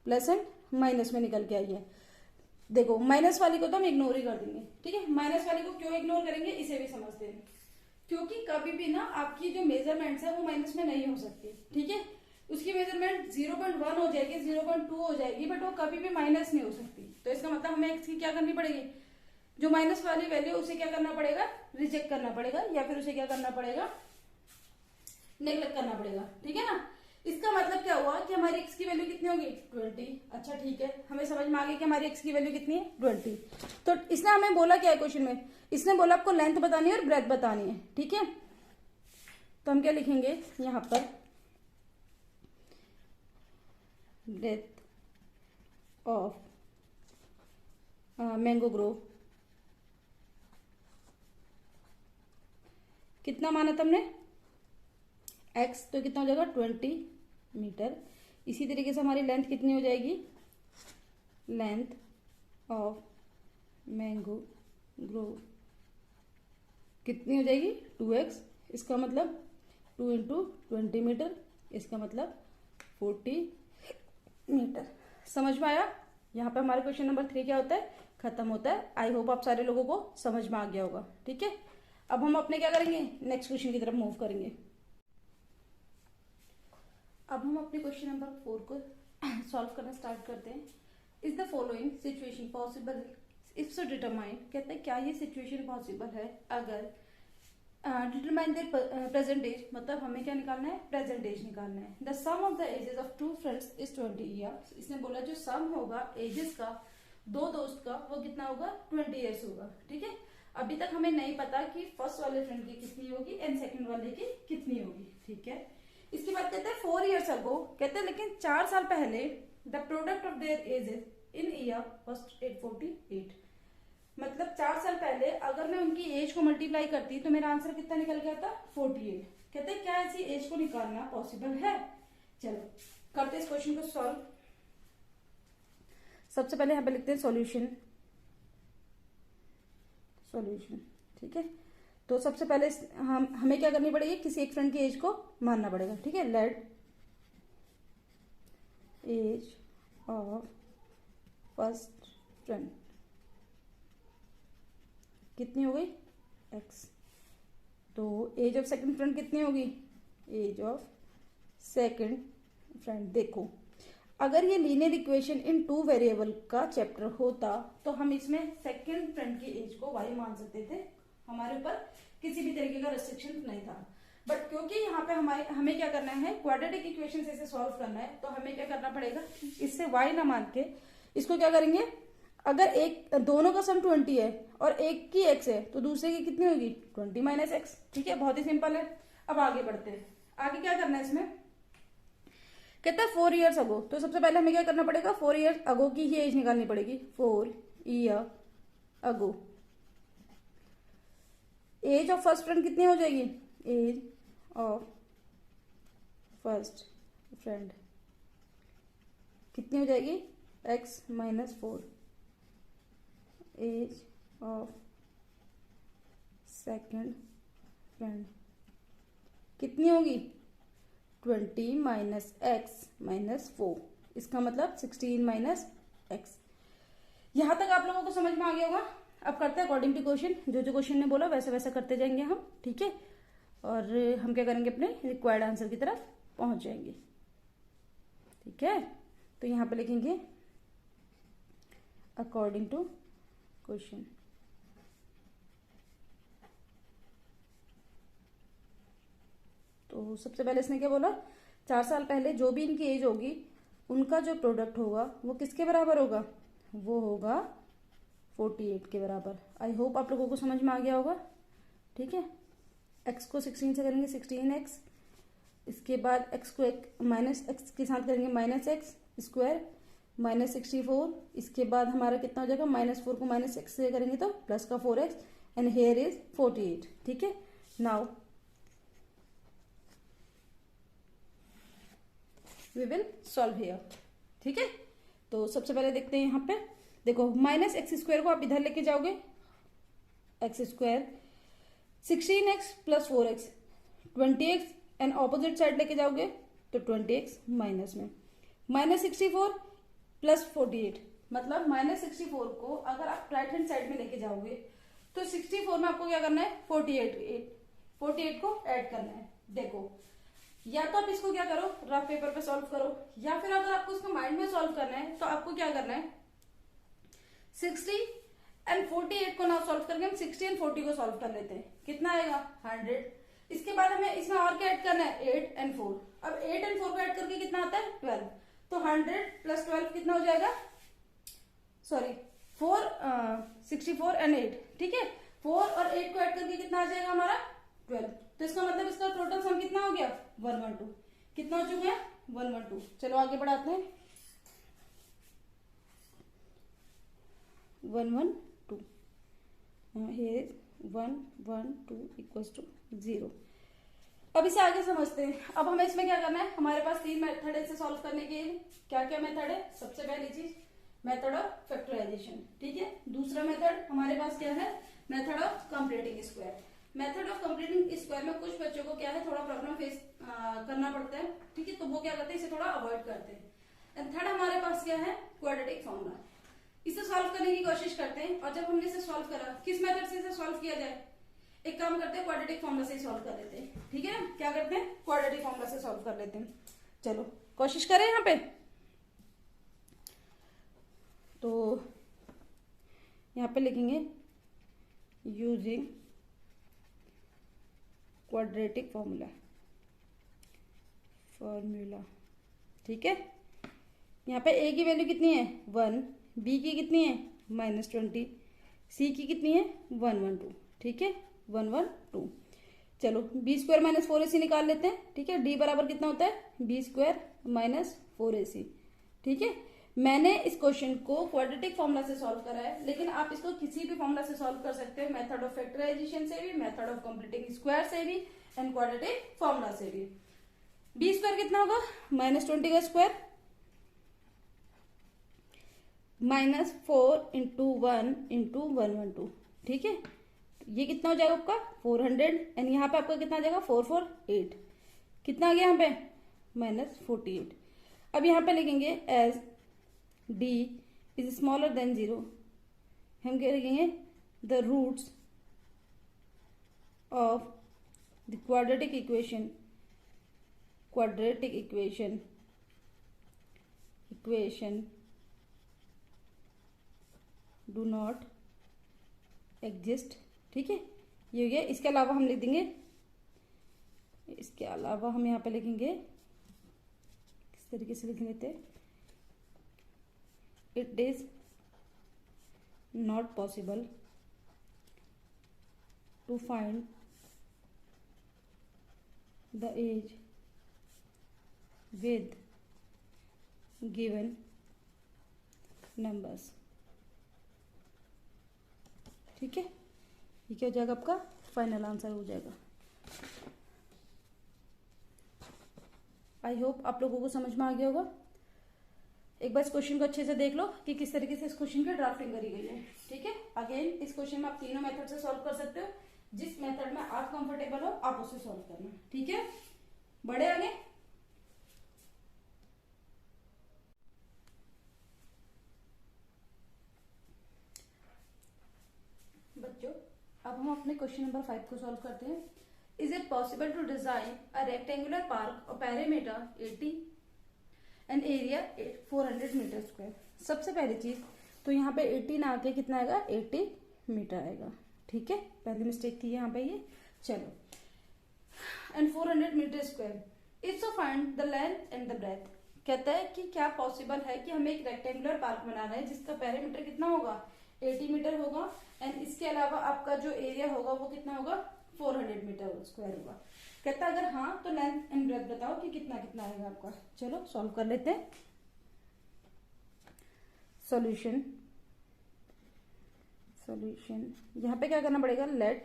प्लस एंड माइनस में निकल के आई है। देखो माइनस वाली को तो हम इग्नोर ही कर देंगे, ठीक है। माइनस वाली को क्यों इग्नोर करेंगे इसे भी समझते हैं, क्योंकि कभी भी ना आपकी जो मेजरमेंट्स है वो माइनस में नहीं हो सकती, ठीक है। उसकी मेजरमेंट 0.1 हो जाएगी, 0.2 हो जाएगी, बट वो कभी भी माइनस नहीं हो सकती। तो इसका मतलब हमें x की क्या करनी पड़ेगी, जो माइनस वाली वैल्यू उसे क्या करना पड़ेगा, रिजेक्ट करना पड़ेगा, या फिर उसे क्या करना पड़ेगा, नेग्लेक्ट करना पड़ेगा, ठीक है ना। इसका मतलब क्या हुआ कि हमारी x की वैल्यू कितनी होगी 20। अच्छा ठीक है, हमें समझ में आ गया कि हमारी x की वैल्यू कितनी है 20। तो इसने हमें बोला क्या है क्वेश्चन में, इसने बोला आपको लेंथ बतानी है और ब्रेथ बतानी है, ठीक है। तो हम क्या लिखेंगे यहाँ पर, ब्रेथ ऑफ मैंगो ग्रोव कितना माना था हमने x, तो कितना हो जाएगा 20 मीटर। इसी तरीके से हमारी लेंथ कितनी हो जाएगी, लेंथ ऑफ मैंगो ग्रोव कितनी हो जाएगी 2x, इसका मतलब 2 इंटू 20 मीटर, इसका मतलब 40 मीटर। समझ में आया। यहाँ पे हमारा क्वेश्चन नंबर 3 क्या होता है, खत्म होता है। आई होप आप सारे लोगों को समझ में आ गया होगा, ठीक है। अब हम अपने क्या करेंगे, नेक्स्ट क्वेश्चन की तरफ मूव करेंगे। अब हम अपने क्वेश्चन नंबर 4 को सॉल्व करना स्टार्ट करते हैं। Is the following situation possible if so determine, कहते हैं क्या ये सिचुएशन पॉसिबल है अगर डिटरमाइन देयर प्रेजेंट एज, मतलब हमें क्या निकालना है, प्रेजेंट एज निकालना है। The sum of the ages of two friends is 20 years. इसने बोला जो सम होगा एजेस का दो दोस्त का वो कितना होगा 20 ईयर्स होगा, ठीक है। अभी तक हमें नहीं पता कि फर्स्ट वाले फ्रेंड की कितनी होगी एंड सेकंड वाले की कितनी होगी, ठीक है। इसके बाद कहते हैं 4 ईयर्स अगो, कहते हैं लेकिन 4 साल पहले the product of their edges in year was 848, मतलब 4 साल पहले अगर मैं उनकी एज को मल्टीप्लाई करती तो मेरा आंसर कितना निकल गया था 48। कहते हैं क्या ऐसी एज को निकालना पॉसिबल है। चलो करते इस क्वेश्चन को सॉल्व। सबसे पहले यहाँ पे लिखते हैं सॉल्यूशन, ठीक है। तो सबसे पहले हमें क्या करनी पड़ेगी, किसी एक फ्रेंड की एज को मानना पड़ेगा, ठीक है। Let age of first friend कितनी हो गई x, तो एज ऑफ सेकंड फ्रेंड कितनी होगी, एज ऑफ सेकंड फ्रेंड। देखो अगर ये लीनियर इक्वेशन इन 2 वेरिएबल का चैप्टर होता तो हम इसमें सेकंड फ्रेंड की एज को y मान सकते थे, हमारे ऊपर किसी भी तरीके का रिस्ट्रिक्शन नहीं था। बट क्योंकि यहाँ पे हमें क्या करना है, क्वाड्रेटिक इक्वेशन से इसे सॉल्व करना है, तो हमें क्या करना पड़ेगा, इससे y ना मान के इसको क्या करेंगे, अगर एक दोनों का सम 20 है और एक की x है तो दूसरे की कितनी होगी 20 माइनस एक्स, ठीक है। बहुत ही सिंपल है। अब आगे बढ़ते हैं, आगे क्या करना है इसमें, कहता है 4 ईयर्स अगो, तो सबसे पहले हमें क्या करना पड़ेगा, 4 ईयर्स अगो की ही एज निकालनी पड़ेगी। 4 year ago age of first friend कितनी हो जाएगी, एज ऑफ फर्स्ट फ्रेंड कितनी हो जाएगी x minus 4, age of second friend कितनी होगी 20 माइनस एक्स माइनस 4, इसका मतलब 16 माइनस एक्स। यहां तक आप लोगों को समझ में आ गया होगा। अब करते हैं अकॉर्डिंग टू क्वेश्चन, जो जो क्वेश्चन ने बोला वैसे वैसा करते जाएंगे हम, ठीक है। और हम क्या करेंगे, अपने रिक्वायर्ड आंसर की तरफ पहुंच जाएंगे, ठीक है। तो यहां पे लिखेंगे अकॉर्डिंग टू क्वेश्चन। तो सबसे पहले इसने क्या बोला, 4 साल पहले जो भी इनकी एज होगी उनका जो प्रोडक्ट होगा वो किसके बराबर होगा, वो होगा 48 के बराबर। आई होप आप लोगों को समझ में आ गया होगा। ठीक है, x को 16 से करेंगे 16x, इसके बाद x को माइनस एक्स के साथ करेंगे माइनस एक्स स्क्वायर माइनस 64, इसके बाद हमारा कितना हो जाएगा, -4 को माइनस एक्स से करेंगे तो प्लस का 4x एंड हेयर इज 48। ठीक है, now we will solve here. ठीक है, तो सबसे पहले देखते हैं यहाँ पे, देखो माइनस एक्स स्क्वायर को आप इधर लेके जाओगे, x square 16x plus 4x 20x and opposite side लेके जाओगे तो 20x माइनस में -64 प्लस 48, मतलब -64 को अगर आप राइट हैंड साइड में लेके जाओगे तो 64 में आपको क्या करना है, 48 को ऐड करना है। देखो या तो आप इसको क्या करो, रफ पेपर पे सॉल्व करो, या फिर अगर आपको इसको माइंड में सॉल्व करना है तो आपको क्या करना है, 60 एंड 48 को ना सॉल्व करके हम 60 एंड 40 को सॉल्व कर लेते हैं। कितना आएगा, 100। इसके बाद हमें इसमें और क्या ऐड करना है, 8 एंड 4। अब 8 एंड 4 को ऐड करके कितना आता है, 12। तो 100 प्लस 12 कितना हो जाएगा, सॉरी 64 एंड 8। ठीक है, 4 और 8 को ऐड करके कितना आ जाएगा हमारा 12। तो इसका मतलब इसका टोटल सम कितना हो गया, 112। कितना हो चुका है, 112। चलो आगे बढ़ाते हैं, 112 here is 112 equals to 0। अब इसे आगे समझते हैं। अब हमें इसमें क्या करना है, हमारे पास 3 मेथड है इसे सॉल्व करने के। क्या क्या मेथड है, सबसे पहली चीज मेथड ऑफ फैक्टराइजेशन। ठीक है, दूसरा मेथड हमारे पास क्या है, method of completing square. Method of completing square में कुछ बच्चों को क्या है, थोड़ा प्रॉब्लम फेस करना पड़ता है। ठीक है, तो वो क्या करते हैं, इसे थोड़ा अवॉइड करते हैं। एंड थर्ड हमारे पास क्या है, क्वाड्रेटिक फॉर्मूला। इसे सॉल्व करने की कोशिश करते हैं, और जब हमने इसे सॉल्व करा, किस मेथड से इसे सॉल्व किया जाए, एक काम करते हैं क्वाड्रेटिक फॉर्मूला से सॉल्व कर लेते हैं। ठीक है, क्या करते हैं, क्वाड्रेटिक फॉर्मूला से सॉल्व कर लेते हैं। चलो कोशिश करें यहाँ पे। तो यहाँ पे लिखेंगे यूजिंग क्वाड्रेटिक फॉर्मूला। ठीक है, यहाँ पे a की वैल्यू कितनी है, 1, b की कितनी है, -20, c की कितनी है, 112। ठीक है, 112। चलो b स्क्वायर माइनस 4ac निकाल लेते हैं। ठीक है, d बराबर कितना होता है, b स्क्वायर माइनस 4ac। ठीक है, मैंने इस क्वेश्चन को क्वाड्रेटिक फॉर्मूला से सॉल्व करा है, लेकिन आप इसको किसी भी फॉर्मूला से सॉल्व कर सकते हो, मेथड ऑफ फैक्टराइजेशन से भी, मेथड ऑफ कंप्लीटिंग स्क्वायर से भी एंड क्वाड्रेटिक फॉर्मूला से भी। b स्क्वायर कितना होगा, -20 का स्क्वायर -4 इंटू 1 इंटू 112। ठीक है, ये कितना हो जाएगा आपका 400 एंड यहाँ पे आपका कितना आ जाएगा 448। कितना आ गया यहाँ पे -48। अब यहाँ पे लिखेंगे as d is smaller than 0, हम क्या लिखेंगे, the roots of the quadratic equation do not exist. ठीक है, ये हो गया। इसके अलावा हम लिख देंगे, इसके अलावा हम यहाँ पे लिखेंगे, किस तरीके से लिख लेते, it is not possible to find the age with given numbers. ठीक है, ये क्या हो जाएगा, आपका फाइनल आंसर हो जाएगा। आई होप आप लोगों को समझ में आ गया होगा। एक बार इस क्वेश्चन को अच्छे से देख लो कि किस तरीके से इस क्वेश्चन की ड्राफ्टिंग करी गई है। ठीक है, अगेन इस क्वेश्चन में आप तीनों मेथड से सॉल्व कर सकते हो, जिस मेथड में आप कंफर्टेबल हो आप उसे सॉल्व करना। ठीक है, बढ़े आगे। बच्चों अब हम अपने क्वेश्चन नंबर 5 को सॉल्व करते हैं। Is it possible to design a rectangular park और perimeter 80 and area 400 metre square. सबसे पहली चीज तो यहाँ पे 80 ना आके कितना आएगा, 80 मीटर आएगा। ठीक है, पहली मिस्टेक थी यहाँ पे ये। चलो, and 400 metre square. If so find the length and the breadth. कहता है कि क्या पॉसिबल है कि हमें एक रेक्टेंगुलर पार्क बनाना है जिसका पेरीमीटर कितना होगा 80 मीटर होगा एंड इसके अलावा आपका जो एरिया होगा वो कितना होगा 400 मीटर स्क्वायर होगा। कहता है अगर हाँ तो लेंथ एंड ब्रेथ बताओ कि कितना कितना आएगा आपका। चलो सॉल्व कर लेते हैं। सॉल्यूशन यहाँ पे क्या करना पड़ेगा, लेट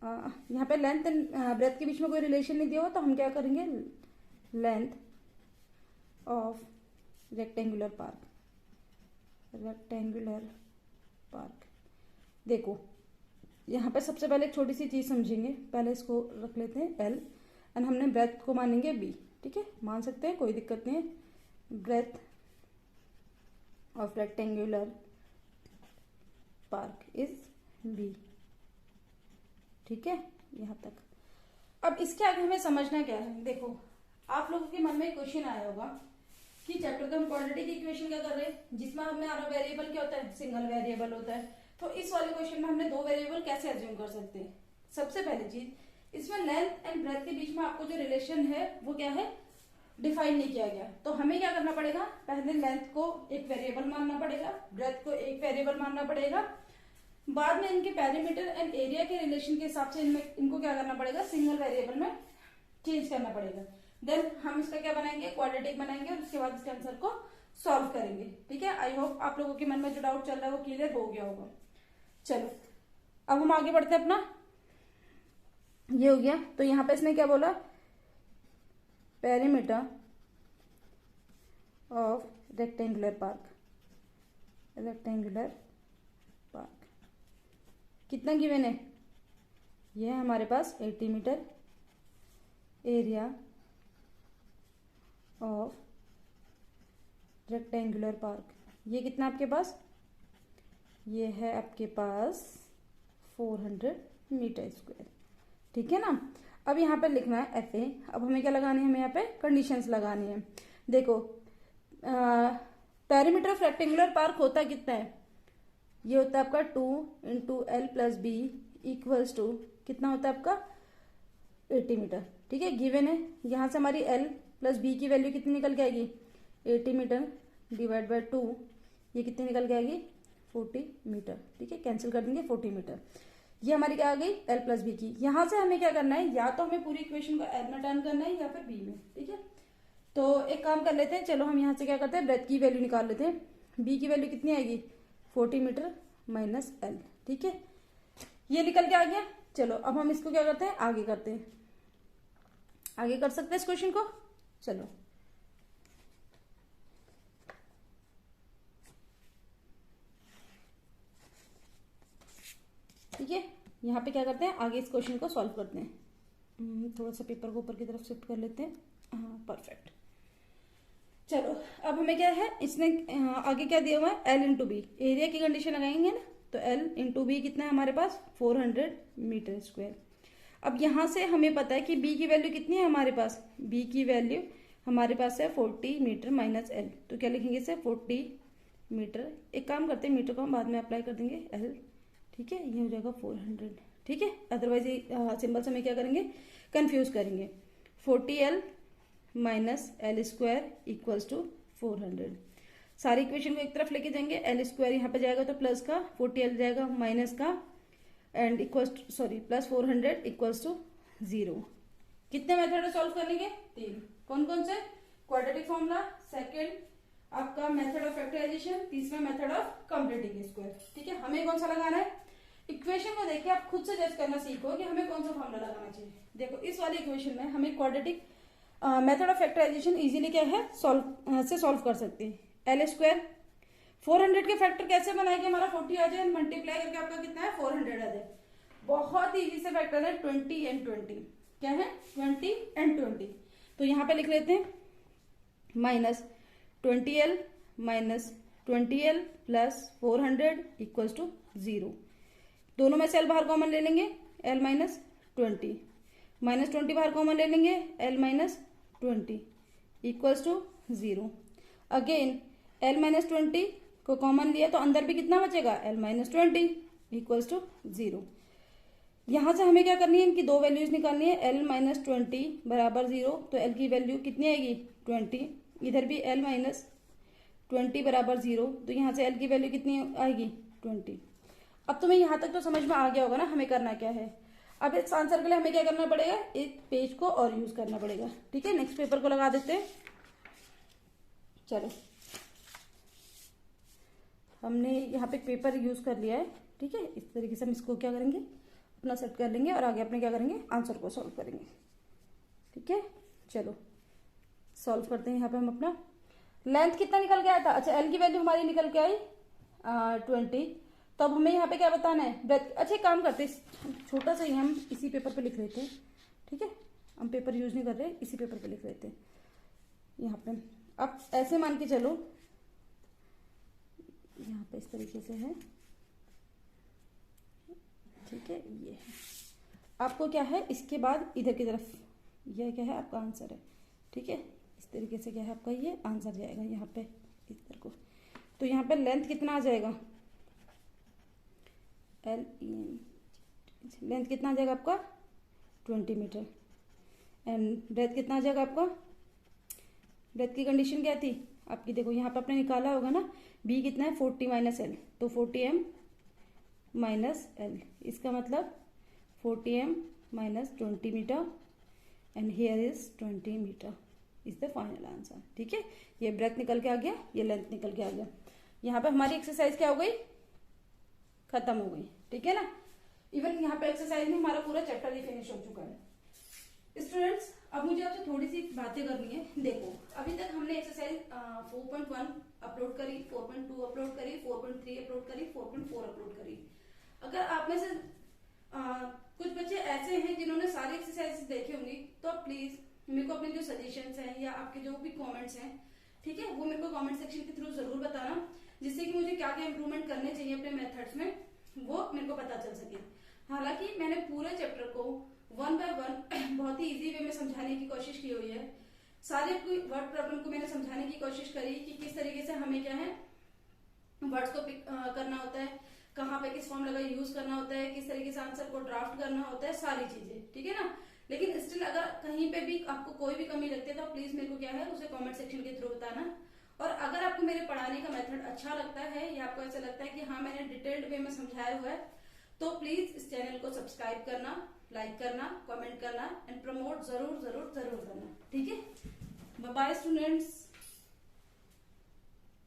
यहाँ पे लेंथ एंड ब्रेथ के बीच में कोई रिलेशन नहीं दिया हुआ तो हम क्या करेंगे, लेंथ ऑफ रेक्टेंगुलर पार्क। देखो यहाँ पे सबसे पहले एक छोटी सी चीज समझेंगे, पहले इसको रख लेते हैं L एंड हमने ब्रेथ को मानेंगे B। ठीक है, मान सकते हैं, कोई दिक्कत नहीं है। Breadth of rectangular park is B। ठीक है, यहाँ तक। अब इसके आगे हमें समझना क्या है, देखो आप लोगों के मन में क्वेश्चन आया होगा कि चैप्टर का हम क्वाड्रेटिक की इक्वेशन क्या कर रहे हैं जिसमें हमारा वेरिएबल क्या होता है, सिंगल वेरिएबल होता है। तो इस वाले क्वेश्चन में हमने दो वेरिएबल कैसे एज्यूम कर सकते हैं। सबसे पहली चीज, इसमें लेंथ एंड ब्रेथ के बीच में आपको जो रिलेशन है वो क्या है, डिफाइन नहीं किया गया। तो हमें क्या करना पड़ेगा, पहले लेंथ को एक वेरिएबल मानना पड़ेगा, ब्रेथ को एक वेरिएबल मानना पड़ेगा, बाद में इनके पेरीमीटर एंड एरिया के रिलेशन के हिसाब से इनको क्या करना पड़ेगा, सिंगल वेरिएबल में चेंज करना पड़ेगा। देन हम इसका क्या बनाएंगे, क्वाड्रेटिक बनाएंगे और उसके बाद इसके आंसर को सॉल्व करेंगे। ठीक है, आई होप आप लोगों के मन में जो डाउट चल रहा है वो क्लियर हो गया होगा। चलो अब हम आगे बढ़ते हैं, अपना ये हो गया। तो यहाँ पे इसने क्या बोला, पेरीमीटर ऑफ रेक्टेंगुलर पार्क कितना गिवन है, ये है हमारे पास 80 metre. Area of rectangular park ये कितना आपके पास, ये है आपके पास 400 मीटर स्क्वायर। ठीक है ना। अब यहाँ पे लिखना है FA। अब हमें क्या लगानी है, हमें यहाँ पे कंडीशंस लगानी है। देखो पेरीमीटर ऑफ रेक्टेंगुलर पार्क होता कितना है, ये होता है आपका 2 into L plus B equals to कितना होता है आपका 80 मीटर। ठीक है, गिवन है। यहाँ से हमारी L प्लस B की वैल्यू कितनी निकल के आएगी, 80 मीटर डिवाइड बाय 2, ये कितनी निकल के आएगी 40 मीटर। ठीक है, कैंसिल कर देंगे 40 मीटर। ये हमारी क्या आ गई, L प्लस B की। यहाँ से हमें क्या करना है, या तो हमें पूरी इक्वेशन को L में टर्न करना है या फिर B में। ठीक है, तो एक काम कर लेते हैं, चलो हम यहाँ से क्या करते हैं, ब्रेथ की वैल्यू निकाल लेते हैं। B की वैल्यू कितनी आएगी, 40 मीटर माइनस L। ठीक है, ये निकल के आ गया। चलो अब हम इसको क्या करते हैं, आगे करते हैं, आगे कर सकते हैं इस क्वेश्चन को। चलो ठीक है, यहाँ पे क्या करते हैं, आगे इस क्वेश्चन को सॉल्व करते हैं। थोड़ा सा पेपर को ऊपर की तरफ शिफ्ट कर लेते हैं। हाँ परफेक्ट। चलो अब हमें क्या है, इसने आगे क्या दिया हुआ है, L इंटू बी। एरिया की कंडीशन लगाएंगे ना, तो L इंटू बी कितना है हमारे पास 400 मीटर स्क्वायर। अब यहाँ से हमें पता है कि B की वैल्यू कितनी है हमारे पास, B की वैल्यू हमारे पास है 40 मीटर माइनस L। तो क्या लिखेंगे इसे 40 मीटर। एक काम करते हैं, मीटर को हम बाद में अप्लाई कर देंगे L। ठीक है, ये हो जाएगा 400। ठीक है, अदरवाइज ये सिंबल्स हमें क्या करेंगे, कंफ्यूज करेंगे। 40L minus L square equals to 400। सारी इक्वेशन को एक तरफ लेके जाएंगे, L स्क्वायर यहाँ पे जाएगा तो प्लस का, 40L जाएगा माइनस का, and equals plus 400 equals to 0। कितने मेथड है सॉल्व करने के, 3। कौन कौन से, क्वाड्रेटिक फॉर्मूला, सेकंड आपका मेथड ऑफ फैक्टराइजेशन, तीसरा मेथड ऑफ कंप्लीटिंग स्क्वायर। ठीक है, हमें कौन सा लगाना है, इक्वेशन को देख के आप खुद से जज करना सीखो कि हमें कौन सा फॉर्मूला लगाना चाहिए। देखो इस वाली इक्वेशन में हमें quadratic method of factorisation easily क्या है, सॉल्व कर सकते हैं। L स्क्वायर 400 के फैक्टर कैसे बनाएंगे, हमारा 40 आ जाए, मल्टीप्लाई करके आपका कितना है 400 आ जाए। बहुत ही इजी से फैक्टर है, 20 एंड 20। क्या है, 20 एंड 20। तो यहाँ पे लिख लेते हैं minus 20L minus 20L plus 400 equals to 0। दोनों में से L बाहर कॉमन ले लेंगे, L माइनस 20 माइनस 20 बाहर कॉमन ले लेंगे, L minus 20 equals to 0। Again L minus 20 को कॉमन लिया तो अंदर भी कितना बचेगा, L माइनस 20 इक्वल्स टू 0। यहां से हमें क्या करनी है, इनकी दो वैल्यूज निकालनी है। L माइनस 20 बराबर 0, तो L की वैल्यू कितनी आएगी 20, इधर भी l माइनस 20 बराबर 0, तो यहाँ से l की वैल्यू कितनी आएगी 20। अब तुम्हें यहाँ तक तो समझ में आ गया होगा ना हमें करना क्या है। अब इस आंसर के लिए हमें क्या करना पड़ेगा, एक पेज को और यूज करना पड़ेगा। ठीक है, नेक्स्ट पेपर को लगा देते हैं। चलो, हमने यहाँ पे पेपर यूज कर लिया है। ठीक है, इस तरीके से हम इसको क्या करेंगे, अपना सेट कर लेंगे और आगे अपने क्या करेंगे, आंसर को सॉल्व करेंगे। ठीक है, चलो सॉल्व करते हैं। यहाँ पे हम अपना लेंथ कितना निकल के आया था, अच्छा एल की वैल्यू हमारी निकल के आई 20। तो अब हमें यहाँ पे क्या बताना है, ब्रेथ। अच्छा काम करते, छोटा सा ही हम इसी पेपर पे लिख लेते हैं। ठीक है, हम पेपर यूज नहीं कर रहे, इसी पेपर पे लिख लेते हैं यहाँ पे। अब ऐसे मान के चलो, यहाँ पे इस तरीके से है। ठीक है, ये है आपको क्या है, इसके बाद इधर की तरफ ये क्या है आपका आंसर है। ठीक है, इस तरीके से क्या है आपका ये आंसर जाएगा यहाँ पे इस तरह को। तो यहाँ पे लेंथ कितना आ जाएगा, लेंथ कितना आ जाएगा आपका 20 मीटर। एंड ब्रेथ कितना आ जाएगा आपका, ब्रेथ की कंडीशन क्या थी आपकी, देखो यहाँ पे आपने निकाला होगा ना, बी कितना है 40 माइनस एल, तो 40m माइनस एल, इसका मतलब 40m minus 20 metre and here is 20 metre is the final answer. ठीक है, ये ब्रेथ निकल के आ गया, ये लेंथ निकल के आ गया। यहाँ पे हमारी एक्सरसाइज क्या हो गई, खत्म हो गई। ठीक है ना, इवन यहाँ पे एक्सरसाइज में हमारा पूरा चैप्टर ही फिनिश हो चुका है। स्टूडेंट्स, अब मुझे आपसे थोड़ी सी बातें करनी है। देखो, अभी तक हमने एक्सरसाइज 4.1 अपलोड करी, 4.2 अपलोड करी, 4.3 अपलोड करी, 4.4 अपलोड करी। अगर आप में से कुछ बच्चे ऐसे हैं जिन्होंने सारी एक्सरसाइज देखे होंगी, तो आप प्लीज मेरे को अपने जो सजेशंस हैं या आपके जो भी कमेंट्स हैं, ठीक है, वो मेरे को कमेंट सेक्शन के थ्रू जरूर बताना, जिससे कि मुझे क्या क्या इंप्रूवमेंट करने चाहिए अपने मेथड्स में, वो मेरे को पता चल सके। हालांकि मैंने पूरे चैप्टर को 1 बाय 1 बहुत ही इजी वे में समझाने की कोशिश की हुई है। सारे वर्ड प्रॉब्लम को मैंने समझाने की कोशिश करी कि किस तरीके से हमें क्या है वर्ड्स को पिक करना होता है, कहाँ पे किस फॉर्मूला का यूज करना होता है, किस तरीके से आंसर को ड्राफ्ट करना होता है, सारी चीजें। ठीक है ना, लेकिन स्टिल अगर कहीं पे भी आपको कोई भी कमी लगती है तो प्लीज मेरे को क्या है उसे कमेंट सेक्शन के थ्रू बताना। और अगर आपको मेरे पढ़ाने का मेथड अच्छा लगता है या आपको ऐसा लगता है कि हाँ मैंने डिटेल्ड वे में समझाया हुआ है, तो प्लीज इस चैनल को सब्सक्राइब करना, लाइक करना, कमेंट करना एंड प्रमोट जरूर जरूर जरूर करना। ठीक है, बाय बाय स्टूडेंट्स।